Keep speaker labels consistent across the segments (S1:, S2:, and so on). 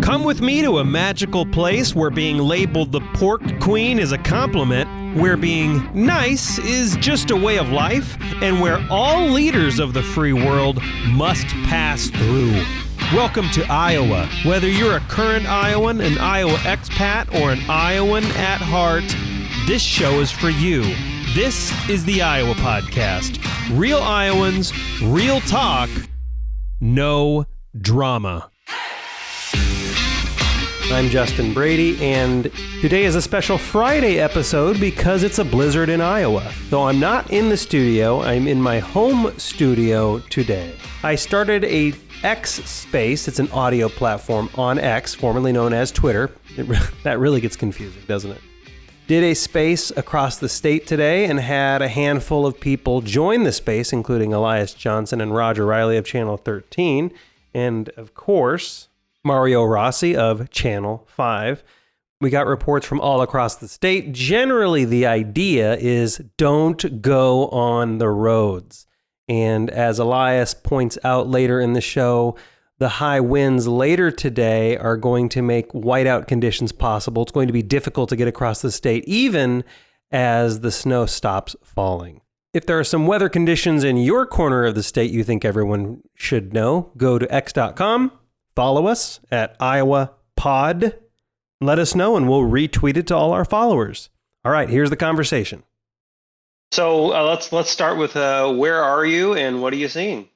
S1: Come with me to a magical place where being labeled the Pork Queen is a compliment, where being nice is just a way of life, and where all leaders of the free world must pass through. Welcome to Iowa. Whether you're a current Iowan, an Iowa expat, or an Iowan at heart, this show is for you. This is the Iowa Podcast. Real Iowans, real talk, no drama. I'm Justin Brady, and today is a special Friday episode because it's a blizzard in Iowa. Though I'm not in the studio, I'm in my home studio today. I started a X Space. It's an audio platform on X, formerly known as Twitter. That really gets confusing, doesn't it? Did a space across the state today and had a handful of people join the space, including Elias Johnson and Roger Riley of Channel 13, and of course, Mario Rossi of Channel 5. We got reports from all across the state. Generally, the idea is don't go on the roads. And as Elias points out later in the show, the high winds later today are going to make whiteout conditions possible. It's going to be difficult to get across the state, even as the snow stops falling. If there are some weather conditions in your corner of the state you think everyone should know, go to x.com. Follow us at Iowa Pod. Let us know and we'll retweet it to all our followers. All right, here's the conversation. So let's start with where are you and what are you seeing?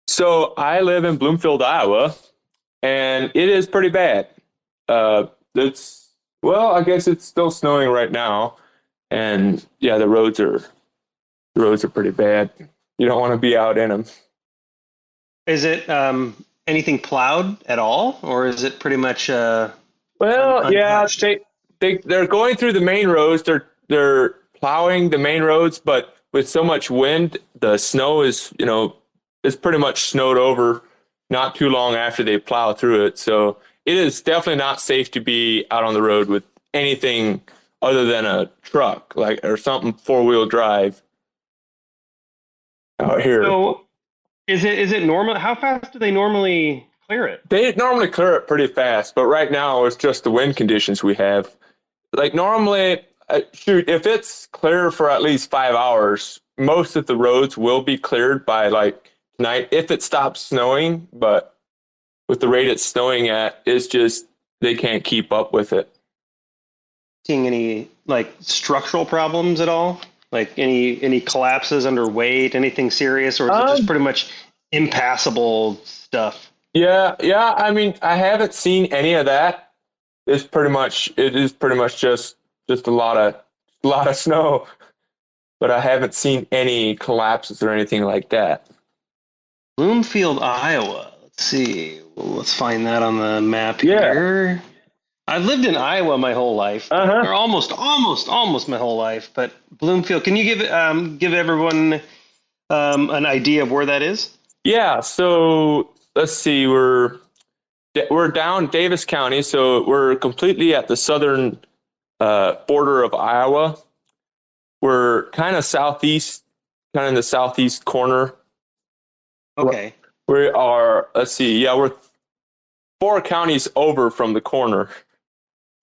S2: So I live in Bloomfield, Iowa, and it is pretty bad. I guess it's still snowing right now, and yeah, the roads are pretty bad. You don't want to be out in them.
S1: Is it anything plowed at all, or is it pretty much
S2: yeah, they're going through the main roads. They're plowing the main roads, but with so much wind, the snow is it's pretty much snowed over not too long after they plow through it. So it is definitely not safe to be out on the road with anything other than a truck, or something 4-wheel drive out here. So
S1: is it normal? How fast do they normally clear it?
S2: They normally clear it pretty fast, but right now it's just the wind conditions we have. Like normally, if it's clear for at least 5 hours, most of the roads will be cleared by tonight if it stops snowing. But with the rate it's snowing at, it's just they can't keep up with it.
S1: Seeing any structural problems at all? Like any collapses under weight, anything serious, or is it just pretty much impassable stuff?
S2: Yeah. I mean, I haven't seen any of that. It is pretty much just a lot of snow, but I haven't seen any collapses or anything like that.
S1: Bloomfield, Iowa. Let's see. Let's find that on the map here. I've lived in Iowa my whole life, or almost my whole life. But Bloomfield, can you give everyone an idea of where that is?
S2: Yeah. So let's see. We're down Davis County, so we're completely at the southern border of Iowa. We're kind of southeast, kind of in the southeast corner.
S1: Okay.
S2: We are. Let's see. Yeah, we're 4 counties over from the corner.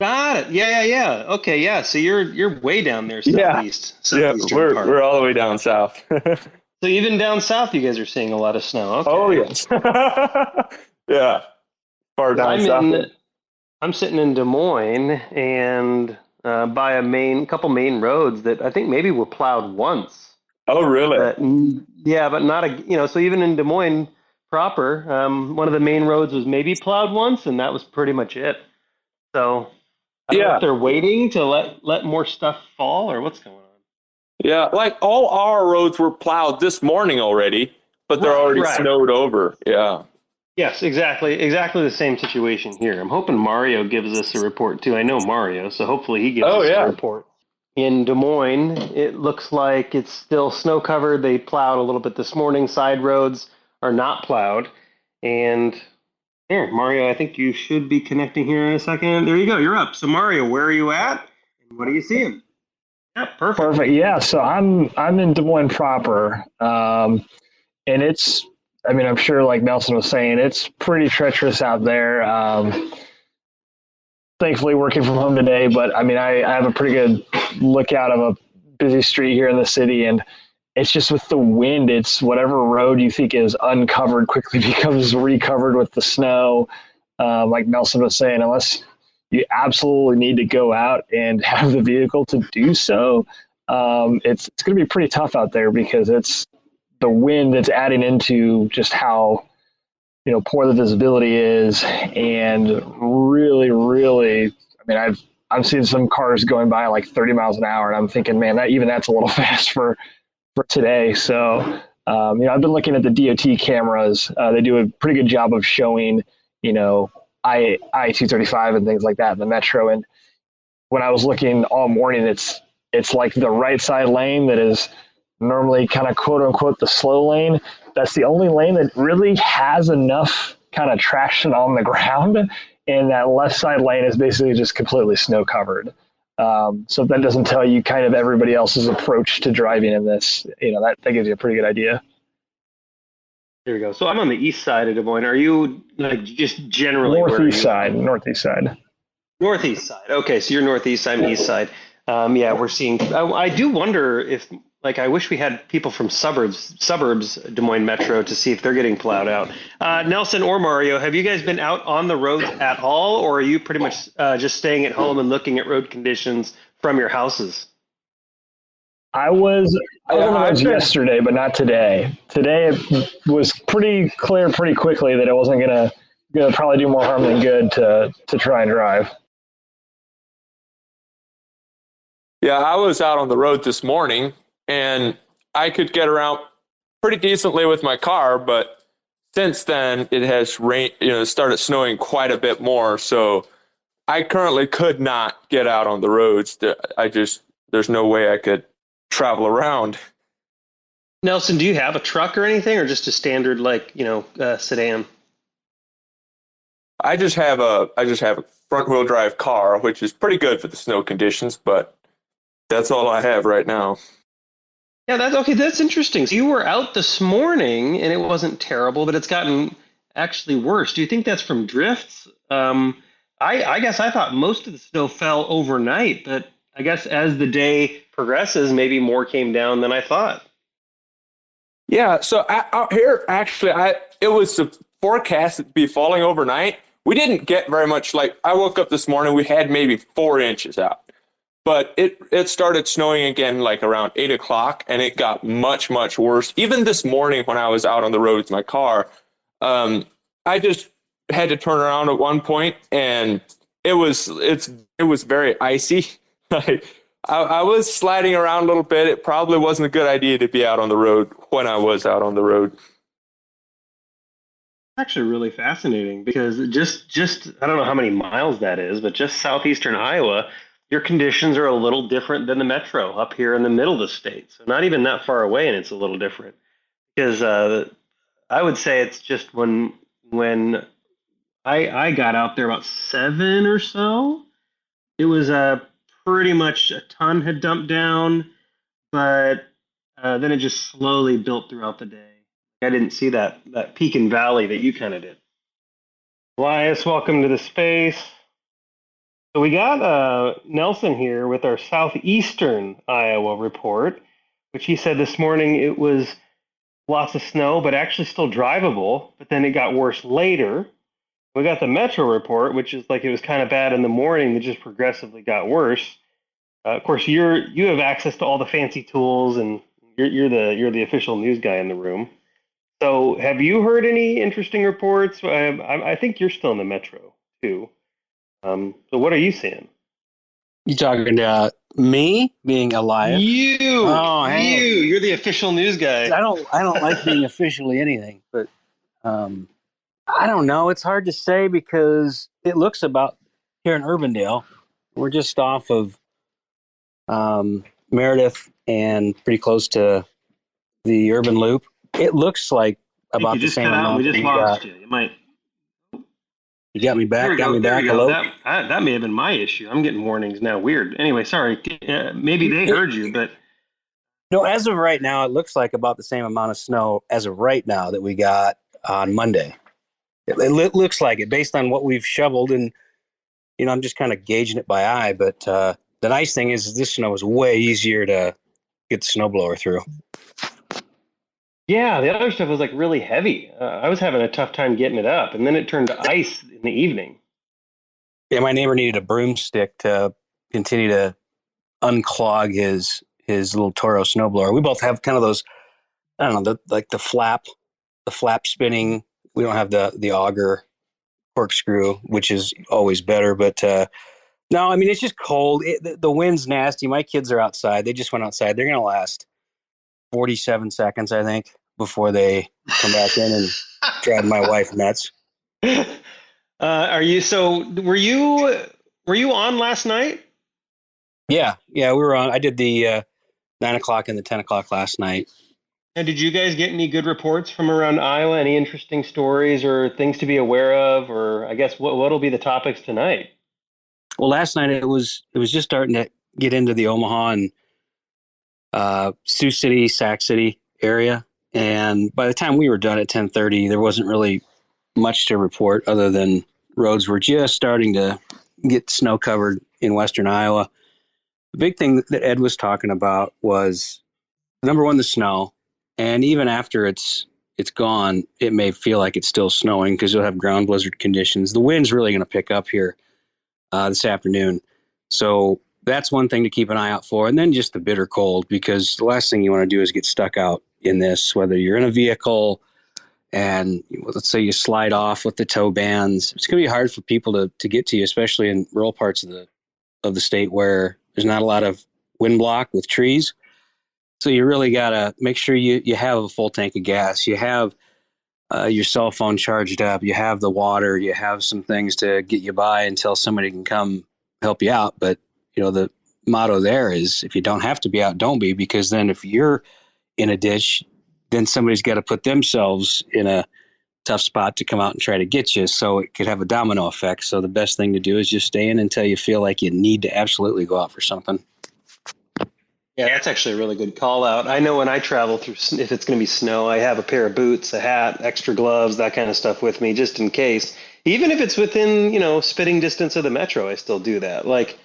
S1: Got it. Yeah. Okay, yeah. So you're way down there southeast.
S2: Yeah, we're all the way down south.
S1: So even down south, you guys are seeing a lot of snow. Okay.
S2: Oh yes. Yeah. Far down south.
S1: I'm sitting in Des Moines and by a couple main roads that I think maybe were plowed once.
S2: Oh really?
S1: But not so even in Des Moines proper, one of the main roads was maybe plowed once, and that was pretty much it. So I don't know if they're waiting to let more stuff fall, or what's going on.
S2: Yeah, all our roads were plowed this morning already, but they're already snowed over. Yeah.
S1: Yes, exactly the same situation here. I'm hoping Mario gives us a report too. I know Mario, so hopefully he gives us a report. In Des Moines, it looks like it's still snow covered. They plowed a little bit this morning. Side roads are not plowed. And here, Mario, I think you should be connecting here in a second. There you go. You're up. So Mario, where are you at? And what are you seeing? Yeah, perfect.
S3: Yeah. So I'm in Des Moines proper. And I'm sure like Nelson was saying, it's pretty treacherous out there. thankfully working from home today, but I mean, I have a pretty good lookout of a busy street here in the city, and it's just with the wind, it's whatever road you think is uncovered quickly becomes recovered with the snow. Like Nelson was saying, unless you absolutely need to go out and have the vehicle to do so, it's going to be pretty tough out there because it's the wind that's adding into just how poor the visibility is, and really, I mean, I'm seeing some cars going by like 30 miles an hour, and I'm thinking, man, that's a little fast for today. So, I've been looking at the DOT cameras. They do a pretty good job of showing, I-235 and things like that in the metro. And when I was looking all morning, it's like the right side lane that is normally kind of quote unquote the slow lane. That's the only lane that really has enough kind of traction on the ground. And that left side lane is basically just completely snow covered. So if that doesn't tell you kind of everybody else's approach to driving in this, that gives you a pretty good idea.
S4: There we go. So I'm on the east side of Des Moines. Are you like just generally
S3: northeast side? Northeast side.
S4: Northeast side. Okay, so you're northeast. I'm east side. Yeah, we're seeing. I do wonder if, like, I wish we had people from suburbs, Des Moines Metro, to see if they're getting plowed out. Nelson or Mario, have you guys been out on the roads at all, or are you pretty much just staying at home and looking at road conditions from your houses?
S3: I was on the roads yesterday, but not today. Today it was pretty clear pretty quickly that it wasn't gonna probably do more harm than good to try and drive.
S2: Yeah, I was out on the road this morning, and I could get around pretty decently with my car, but since then it has started snowing quite a bit more, so I currently could not get out on the roads. There's no way I could travel around.
S4: Nelson, do you have a truck or anything, or just a standard sedan?
S2: I just have a front wheel drive car, which is pretty good for the snow conditions, but that's all I have right now.
S4: Yeah, that's okay. That's interesting. So you were out this morning and it wasn't terrible, but it's gotten actually worse. Do you think that's from drifts? I guess I thought most of the snow fell overnight, but I guess as the day progresses, maybe more came down than I thought.
S2: Yeah, so out here, actually, it was forecast to be falling overnight. We didn't get very much. Like, I woke up this morning, we had maybe 4 inches out. But it started snowing again like around 8 o'clock, and it got much, much worse. Even this morning when I was out on the road with my car, I just had to turn around at one point, and it was very icy. I was sliding around a little bit. It probably wasn't a good idea to be out on the road when I was out on the road.
S4: Actually really fascinating, because just I don't know how many miles that is, but just southeastern Iowa, your conditions are a little different than the metro up here in the middle of the state. So not even that far away, and it's a little different. Because I would say it's just when I got out there about 7 or so, it was pretty much a ton had dumped down, but then it just slowly built throughout the day. I didn't see that peak and valley that you kind of did. Elias, welcome to the space. So we got Nelson here with our southeastern Iowa report, which he said this morning it was lots of snow, but actually still drivable, but then it got worse later. We got the metro report, which is like it was kind of bad in the morning, it just progressively got worse. Of course, you have access to all the fancy tools, and you're the official news guy in the room. So have you heard any interesting reports? I think you're still in the metro too. So what are you seeing?
S5: You talking to me being alive?
S4: You're the official news guy.
S5: I don't like being officially anything, but I don't know. It's hard to say because it looks about here in Urbandale. We're just off of Meredith and pretty close to the urban loop. It looks like about the same amount.
S4: We just lost you. You might.
S5: You got me back. Got me back.
S4: Hello. That may have been my issue. I'm getting warnings now. Weird. Anyway, sorry. Maybe they heard you, but
S5: no. As of right now, it looks like about the same amount of snow as of right now that we got on Monday. It looks like it based on what we've shoveled, and I'm just kind of gauging it by eye. But the nice thing is this snow is way easier to get the snowblower through.
S4: Yeah, the other stuff was like really heavy. I was having a tough time getting it up, and then it turned to ice in the evening.
S5: Yeah, my neighbor needed a broomstick to continue to unclog his little Toro snowblower. We both have kind of those, I don't know, the flap spinning. We don't have the auger corkscrew, which is always better. But no, I mean, it's just cold. The wind's nasty. My kids are outside. They just went outside. They're going to last 47 seconds, I think, before they come back in and drive my wife nuts.
S4: Are you? So were you on last night?
S5: Yeah, we were on. I did the 9 o'clock and the 10 o'clock last night.
S4: And did you guys get any good reports from around Iowa? Any interesting stories or things to be aware of? Or I guess what'll be the topics tonight?
S5: Well, last night it was just starting to get into the Omaha and Sioux City, Sac City area, and by the time we were done at 10:30, there wasn't really much to report other than roads were just starting to get snow covered in western Iowa. The big thing that Ed was talking about was number one, the snow, and even after it's gone, it may feel like it's still snowing because you'll have ground blizzard conditions. The wind's really going to pick up here this afternoon, so that's one thing to keep an eye out for. And then just the bitter cold, because the last thing you want to do is get stuck out in this, whether you're in a vehicle and let's say you slide off with the tow bands. It's going to be hard for people to get to you, especially in rural parts of the state where there's not a lot of wind block with trees. So you really got to make sure you have a full tank of gas. You have your cell phone charged up. You have the water. You have some things to get you by until somebody can come help you out. But the motto there is, if you don't have to be out, don't be, because then if you're in a ditch, then somebody's got to put themselves in a tough spot to come out and try to get you. So it could have a domino effect. So the best thing to do is just stay in until you feel like you need to absolutely go out for something.
S4: Yeah, that's actually a really good call out. I know when I travel through, if it's going to be snow, I have a pair of boots, a hat, extra gloves, that kind of stuff with me just in case. Even if it's within, spitting distance of the metro, I still do that. Like,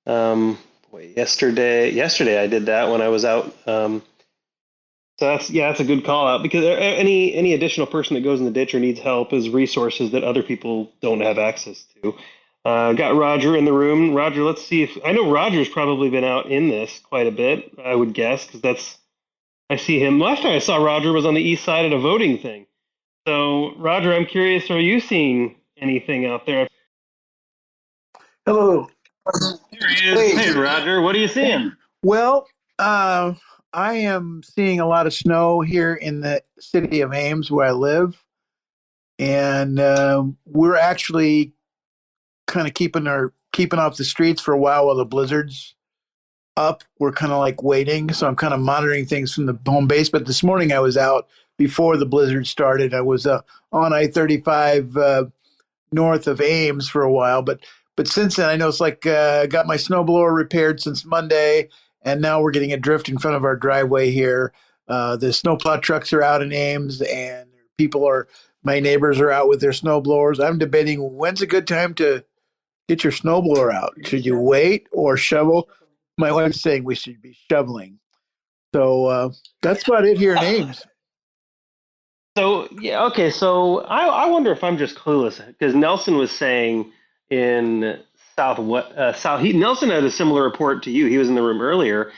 S4: yesterday I did that when I was out. So that's a good call out, because any additional person that goes in the ditch or needs help is resources that other people don't have access to. Got Roger in the room. Roger, let's see if I know Roger's probably been out in this quite a bit, I would guess, because I see him. Last time I saw Roger was on the east side at a voting thing. So Roger, I'm curious, are you seeing anything out there?
S6: Hello.
S4: Here he is. Hey Roger, what are you seeing?
S6: Well, I am seeing a lot of snow here in the city of Ames where I live, and we're actually kind of keeping off the streets for a while the blizzard's up. We're kind of like waiting, so I'm kind of monitoring things from the home base. But this morning I was out before the blizzard started. I was on I-35 north of Ames for a while, but since then I know it's like got my snowblower repaired since Monday, and now we're getting a drift in front of our driveway here. The snowplow trucks are out in Ames, and my neighbors are out with their snowblowers. I'm debating when's a good time to get your snowblower out. Should you wait or shovel? My wife's saying we should be shoveling. So that's about it here in Ames.
S4: So yeah, okay. So I wonder if I'm just clueless, because Nelson was saying in Nelson had a similar report to you. He was in the room earlier.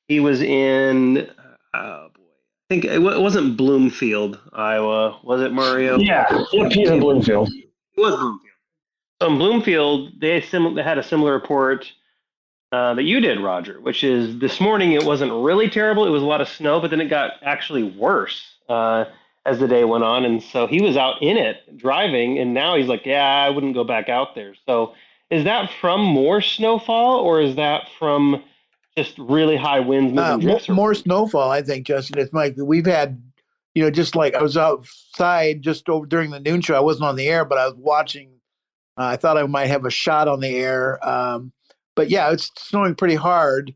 S4: He was in oh boy, I think it wasn't Bloomfield, Iowa, was it, Mario?
S3: Yeah, he's in Bloomfield.
S4: It was Bloomfield. So in Bloomfield, they had a similar report that you did, Roger, which is this morning it wasn't really terrible. It was a lot of snow, but then it got actually worse as the day went on. And so he was out in it driving, and now he's like, yeah, I wouldn't go back out there. So is that from more snowfall, or is that from just really high winds moving drifts?
S6: More snowfall, I think, Justin. It's like we've had, just like I was outside just over during the noon show. I wasn't on the air, but I was watching. I thought I might have a shot on the air. But yeah, it's snowing pretty hard.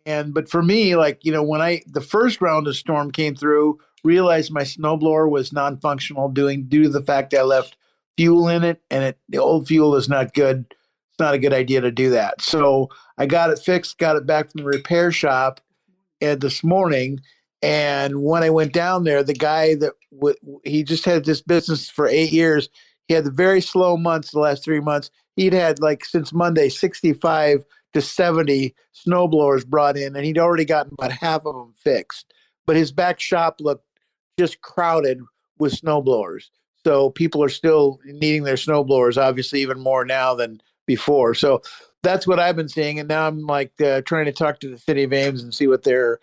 S6: But for me, like, when the first round of storm came through, realized my snowblower was non-functional due to the fact that I left fuel in it, and the old fuel is not good. it's not a good idea to do that. So I got it fixed, got it back from the repair shop this morning. And when I went down there, the guy that he just had this business for 8 years. He had the very slow months, the last 3 months. He'd had like since Monday, 65 to 70 snowblowers brought in, and he'd already gotten about half of them fixed. But his back shop looked just crowded with snowblowers. So people are still needing their snowblowers, obviously, even more now than before. So that's what I've been seeing. And now I'm like trying to talk to the city of Ames and see what their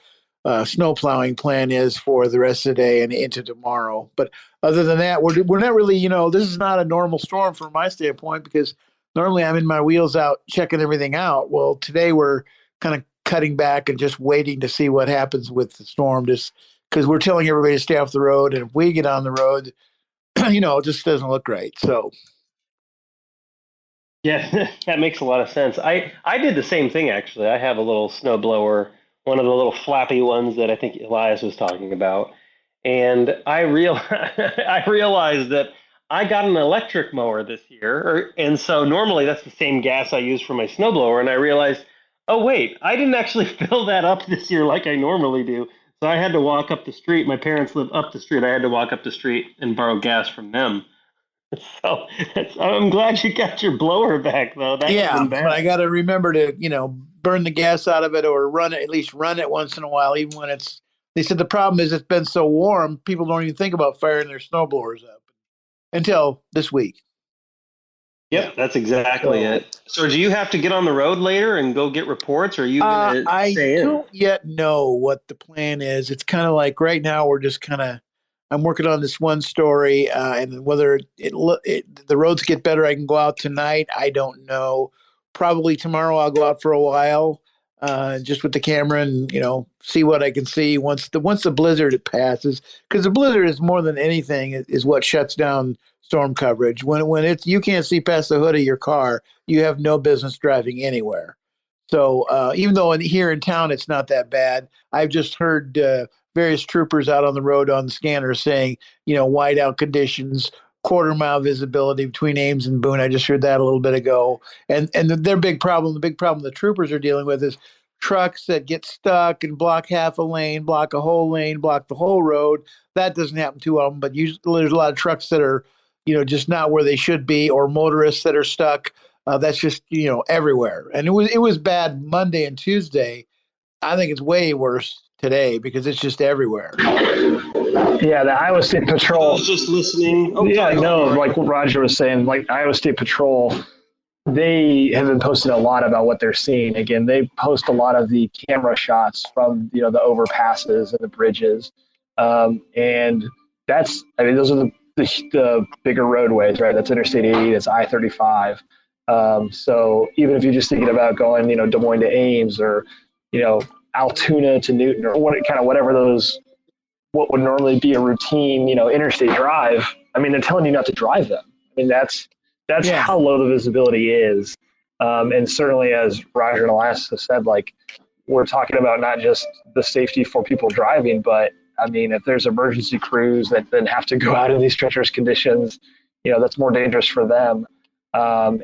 S6: snow plowing plan is for the rest of the day and into tomorrow. But other than that, we're not really, this is not a normal storm from my standpoint, because normally I'm in my wheels out checking everything out. Well, today we're kind of cutting back and just waiting to see what happens with the storm, just because we're telling everybody to stay off the road. And if we get on the road, it just doesn't look right. So
S4: Yeah, that makes a lot of sense. I did the same thing actually. I have a little snow blower, one of the little flappy ones that I think Elias was talking about, and I realized that I got an electric mower this year, and so normally that's the same gas I use for my snow blower, and I realized, oh wait, I didn't actually fill that up this year like I normally do. So I had to walk up the street. My parents live up the street. I had to walk up the street and borrow gas from them. So I'm glad you got your blower back, though. That would have
S6: yeah,
S4: been
S6: but I
S4: bad.
S6: got to remember to, burn the gas out of it, or run it, at least run it once in a while, even when they said the problem is it's been so warm, people don't even think about firing their snowblowers up until this week. Yeah.
S4: Yep, that's exactly
S6: So
S4: it. So do you have to get on the road later and go get reports, or are you going to
S6: I
S4: stay in?
S6: don't yet know what the plan is. It's kind of like right now we're just kind of, I'm working on this one story, and whether the roads get better, I can go out tonight. I don't know. Probably tomorrow I'll go out for a while, just with the camera, and see what I can see once the blizzard passes, because the blizzard is more than anything is what shuts down storm coverage. When it's you can't see past the hood of your car, you have no business driving anywhere. So even though here in town it's not that bad, I've just heard various troopers out on the road on the scanner saying, whiteout conditions, quarter-mile visibility between Ames and Boone. I just heard that a little bit ago. And their the big problem the troopers are dealing with is trucks that get stuck and block half a lane, block a whole lane, block the whole road. That doesn't happen too often, but usually there's a lot of trucks that are, just not where they should be, or motorists that are stuck. That's just everywhere, and it was bad Monday and Tuesday. I think it's way worse today because it's just everywhere.
S3: Yeah, the Iowa State
S4: I
S3: Patrol.
S4: was just listening. Oh,
S3: Yeah,
S4: sorry, go
S3: no,
S4: on, Roy.
S3: like what Roger was saying, like Iowa State Patrol, they have been posting a lot about what they're seeing. Again, they post a lot of the camera shots from the overpasses and the bridges, and those are the bigger roadways, right? That's Interstate 80, that's I-35. So even if you're just thinking about going, Des Moines to Ames, or Altoona to Newton, or whatever those, what would normally be a routine, interstate drive. I mean, they're telling you not to drive them. I mean, that's
S6: Yeah.
S3: how low the visibility is. And certainly, as Roger and Elias have said, like, we're talking about not just the safety for people driving, but I mean, if there's emergency crews that then have to go out in these treacherous conditions, that's more dangerous for them. And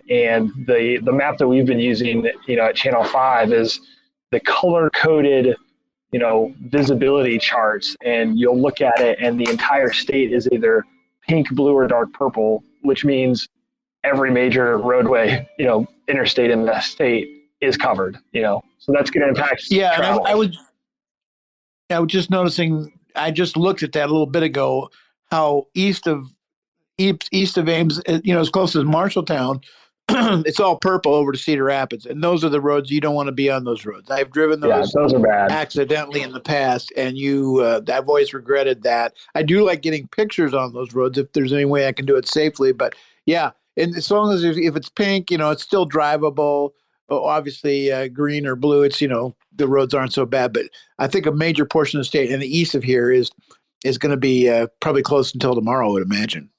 S3: the map that we've been using, at Channel 5 is the color coded visibility charts, and you'll look at it and the entire state is either pink, blue, or dark purple, which means every major roadway, interstate in the state is covered, so that's going to impact travel.
S6: And I was just noticing, I just looked at that a little bit ago, how east of Ames, as close as Marshalltown, it's all purple over to Cedar Rapids, and those are the roads you don't want to be on. Those roads, I've driven those
S3: those are bad
S6: accidentally in the past, and I've always regretted that. I do like getting pictures on those roads if there's any way I can do it safely, but yeah, and as long as if it's pink, it's still drivable. Obviously, green or blue, it's the roads aren't so bad, but I think a major portion of the state and the east of here is going to be probably closed until tomorrow, I would imagine.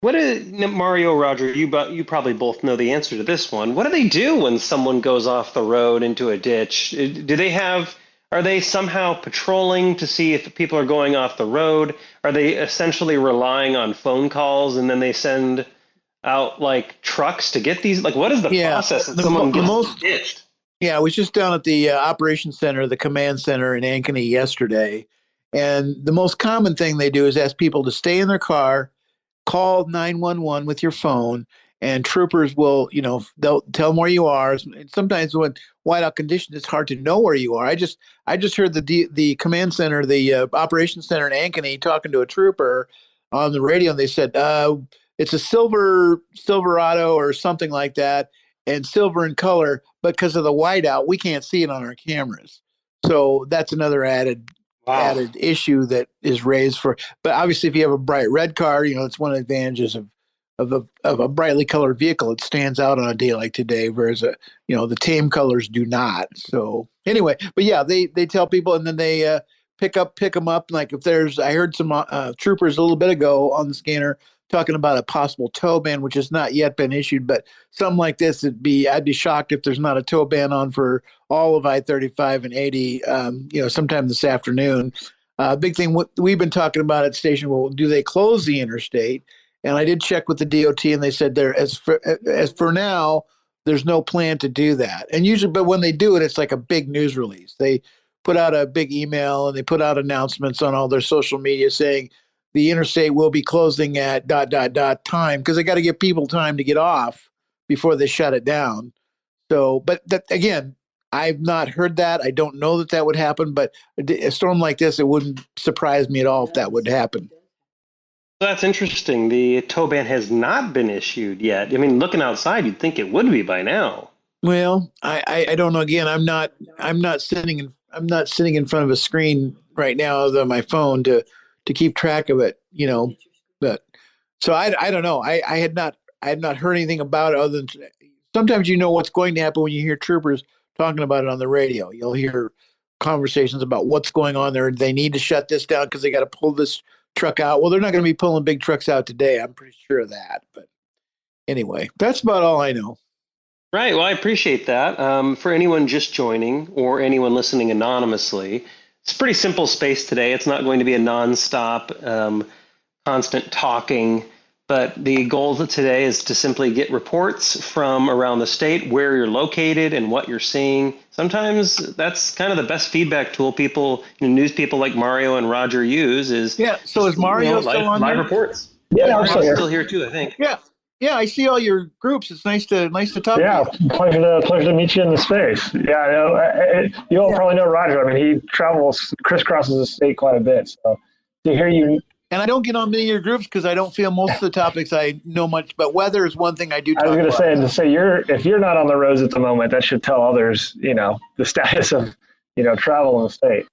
S4: What is Mario, Roger? You probably both know the answer to this one. What do they do when someone goes off the road into a ditch? Are they somehow patrolling to see if people are going off the road? Are they essentially relying on phone calls, and then they send out like trucks to get these? Like, what is the
S6: Yeah,
S4: process that
S6: the,
S4: someone
S6: the
S4: gets
S6: most.
S4: ditched?
S6: Yeah, I was just down at the operations center, the command center in Ankeny yesterday, and the most common thing they do is ask people to stay in their car, call 911 with your phone, and troopers will, they'll tell them where you are. And sometimes when whiteout conditions, it's hard to know where you are. I just heard the command center, the operations center in Ankeny talking to a trooper on the radio, and they said it's a Silverado or something like that, and silver in color. But because of the whiteout, we can't see it on our cameras. So that's another
S4: Wow.
S6: added issue that is raised for. But obviously, if you have a bright red car, it's one of the advantages of a brightly colored vehicle. It stands out on a day like today, whereas the tame colors do not. So anyway, but yeah, they tell people, and then they pick them up. Like if there's, I heard some troopers a little bit ago on the scanner talking about a possible tow ban, which has not yet been issued, but something like this, I'd be shocked if there's not a tow ban on for all of I-35 and 80, sometime this afternoon. Big thing we've been talking about at station. Well, do they close the interstate? And I did check with the DOT, and they said as for now, there's no plan to do that. And usually, but when they do it, it's like a big news release. They put out a big email and they put out announcements on all their social media saying the interstate will be closing at dot dot dot time, because they got to give people time to get off before they shut it down. So, but that again, I've not heard that. I don't know that would happen, but a storm like this, it wouldn't surprise me at all if that would happen.
S4: That's interesting. The tow ban has not been issued yet. I mean, looking outside, you'd think it would be by now.
S6: Well, I don't know. Again, I'm not sitting in front of a screen right now other than my phone to keep track of it. But so I don't know. I had not heard anything about it other than sometimes what's going to happen when you hear troopers talking about it on the radio. You'll hear conversations about what's going on there. They need to shut this down because they got to pull this truck out. Well, they're not going to be pulling big trucks out today. I'm pretty sure of that. But anyway, that's about all I know.
S4: Right. Well, I appreciate that. For anyone just joining or anyone listening anonymously, it's a pretty simple space today. It's not going to be a nonstop, constant talking. But the goal today is to simply get reports from around the state, where you're located and what you're seeing. Sometimes that's kind of the best feedback tool news people like Mario and Roger use is
S6: So is Mario still on
S4: live
S6: there?
S4: reports.
S3: Yeah,
S4: Mario's still here too, I think.
S6: Yeah, I see all your groups. It's nice to talk
S3: Yeah,
S6: to you.
S3: pleasure to meet you in the space. Yeah, you all probably know Roger. I mean, he crisscrosses the state quite a bit. So to hear you.
S6: And I don't get on many of your groups because I don't feel most of the topics I know much, but weather is one thing I do talk
S3: I was
S6: about.
S3: going to say if you're not on the roads at the moment, that should tell others, the status of, travel in the state.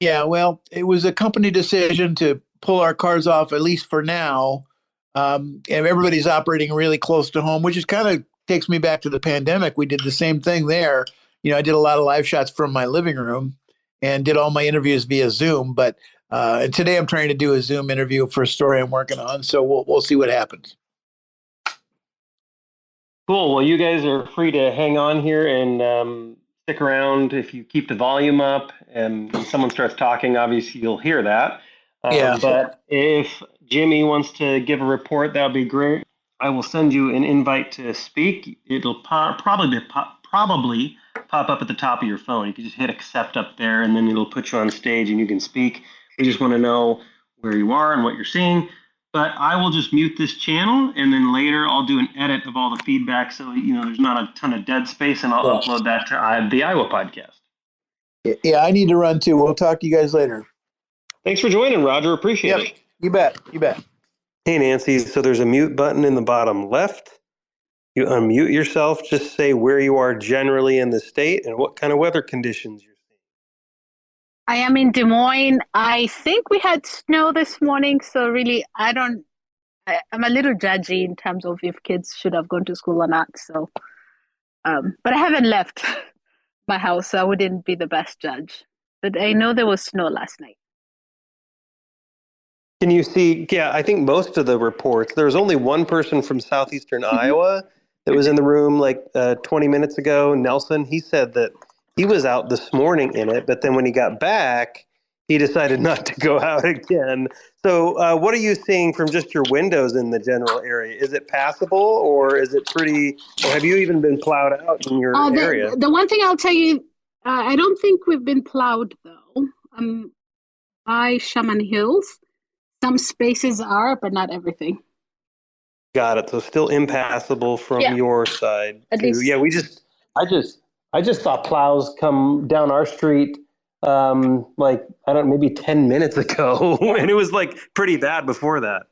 S6: Yeah, well, it was a company decision to pull our cars off, at least for now. And everybody's operating really close to home, which is kind of takes me back to the pandemic. We did the same thing there. I did a lot of live shots from my living room and did all my interviews via Zoom. But and today I'm trying to do a Zoom interview for a story I'm working on. So we'll see what happens.
S4: Cool. Well, you guys are free to hang on here and stick around if you keep the volume up. And when someone starts talking, obviously you'll hear that.
S6: Yeah.
S4: But if Jimmy wants to give a report, that would be great. I will send you an invite to speak. It'll probably pop up at the top of your phone. You can just hit accept up there, and then it'll put you on stage and you can speak. We just want to know where you are and what you're seeing. But I will just mute this channel, and then later I'll do an edit of all the feedback so there's not a ton of dead space, and I'll upload that to the Iowa podcast.
S6: Yeah, I need to run too. We'll talk to you guys later.
S4: Thanks for joining, Roger. Appreciate it.
S6: You bet.
S1: Hey, Nancy. So there's a mute button in the bottom left. You unmute yourself. Just say where you are generally in the state and what kind of weather conditions you're seeing.
S7: I am in Des Moines. I think we had snow this morning, so really, I'm a little judgy in terms of if kids should have gone to school or not. So, but I haven't left my house, so I wouldn't be the best judge. But I know there was snow last night.
S1: Can you see? Yeah, I think most of the reports, there was only one person from southeastern Iowa that was in the room like 20 minutes ago, Nelson. He said that he was out this morning in it, but then when he got back, he decided not to go out again. So what are you seeing from just your windows in the general area? Is it passable, or is it pretty, or have you even been plowed out in your area?
S7: The one thing I'll tell you, I don't think we've been plowed though. By Shaman Hills, some spaces are, but not everything.
S1: Got it. So still impassable from your side.
S7: At least.
S1: Yeah, I just saw plows come down our street like, I don't know, maybe 10 minutes ago. And it was like pretty bad before that.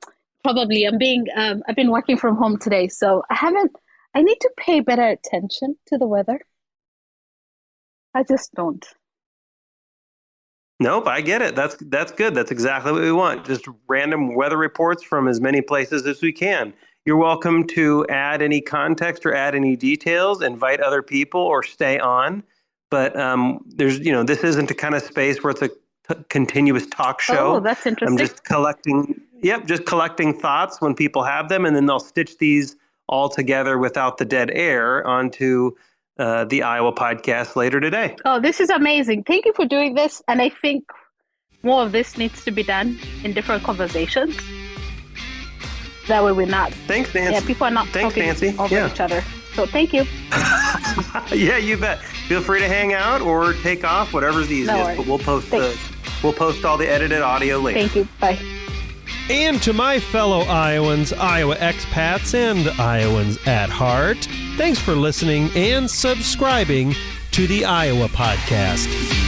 S7: Probably. I've been working from home today, so I need to pay better attention to the weather. I just don't.
S1: Nope, I get it. That's good. That's exactly what we want. Just random weather reports from as many places as we can. You're welcome to add any context or add any details, invite other people, or stay on. But there's, this isn't a kind of space where it's a continuous talk show.
S7: Oh, that's interesting.
S1: I'm just collecting thoughts when people have them, and then they'll stitch these all together without the dead air onto the Iowa podcast later today.
S7: Oh, this is amazing. Thank you for doing this. And I think more of this needs to be done in different conversations. That way we're not.
S1: Thanks, Nancy.
S7: Yeah, people are not talking over each other. So thank you.
S1: Yeah, you bet. Feel free to hang out or take off, whatever's easiest. But we'll post all the edited audio later.
S7: Thank you. Bye.
S1: And to my fellow Iowans, Iowa expats, and Iowans at heart, thanks for listening and subscribing to the Iowa Podcast.